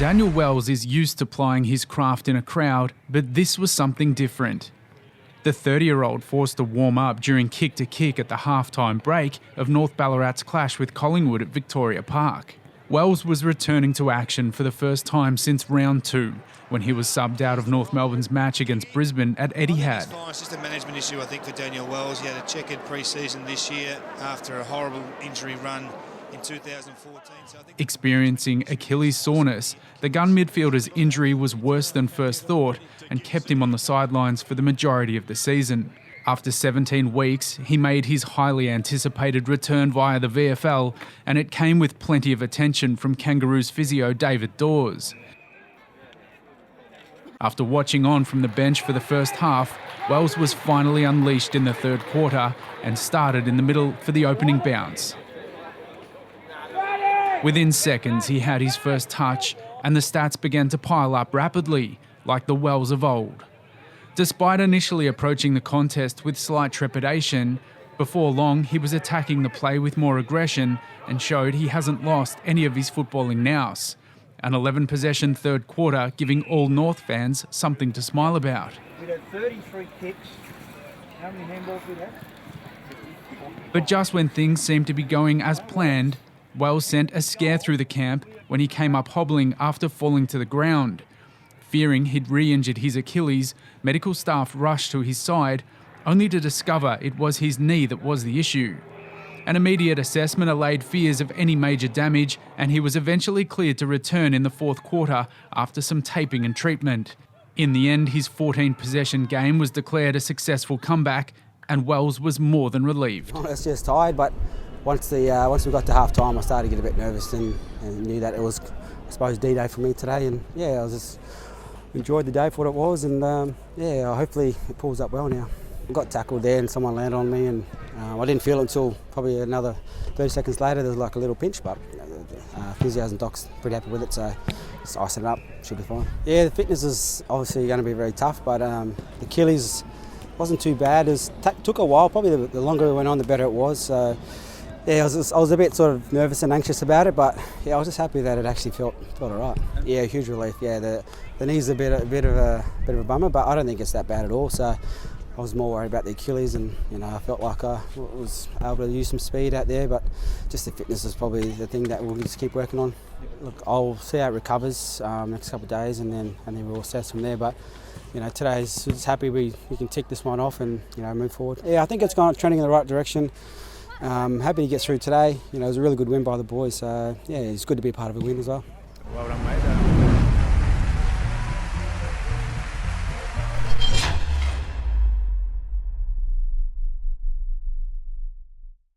Daniel Wells is used to plying his craft in a crowd, but this was something different. The 30-year-old forced to warm up during kick-to-kick at the half-time break of North Ballarat's clash with Collingwood at Victoria Park. Wells was returning to action for the first time since round 2, when he was subbed out of North Melbourne's match against Brisbane at Etihad. It's just a management issue, I think, for Daniel Wells. He had a checkered pre-season this year after a horrible injury run in 2014. Experiencing Achilles soreness, the gun midfielder's injury was worse than first thought and kept him on the sidelines for the majority of the season. After 17 weeks, he made his highly anticipated return via the VFL, and it came with plenty of attention from Kangaroos physio David Dawes. After watching on from the bench for the first half, Wells was finally unleashed in the third quarter and started in the middle for the opening bounce. Within seconds, he had his first touch, and the stats began to pile up rapidly, like the Wells of old. Despite initially approaching the contest with slight trepidation, before long he was attacking the play with more aggression and showed he hasn't lost any of his footballing nous. An 11-possession third quarter giving all North fans something to smile about. We had 33 kicks. How many handballs we had? But just when things seemed to be going as planned, Wells sent a scare through the camp when he came up hobbling after falling to the ground. Fearing he'd re-injured his Achilles, medical staff rushed to his side, only to discover it was his knee that was the issue. An immediate assessment allayed fears of any major damage, and he was eventually cleared to return in the fourth quarter after some taping and treatment. In the end, his 14-possession game was declared a successful comeback, and Wells was more than relieved. I was just tired, but once we got to half time, I started to get a bit nervous and knew that it was, I suppose, D-Day for me today. And yeah, I was just enjoyed the day for what it was, and hopefully it pulls up well now. I got tackled there and someone landed on me, and I didn't feel it until probably another 30 seconds later. There was like a little pinch, but physios and docs pretty happy with it, so just icing it up, should be fine. Yeah, the fitness is obviously going to be very tough, but the Achilles wasn't too bad. It took a while. Probably the longer it went on, the better it was. So yeah, I was a bit sort of nervous and anxious about it, but yeah, I was just happy that it actually felt all right. Yeah, huge relief. Yeah, the knee's a bit of a bummer, but I don't think it's that bad at all. So I was more worried about the Achilles, and I felt like I was able to use some speed out there, but just the fitness is probably the thing that we'll just keep working on. Look, I'll see how it recovers next couple of days, and then we'll assess from there. But today's just happy we can tick this one off and move forward. Yeah, I think it's trending in the right direction. Happy to get through today. It was a really good win by the boys, so yeah, it's good to be a part of a win as well. Well done, mate.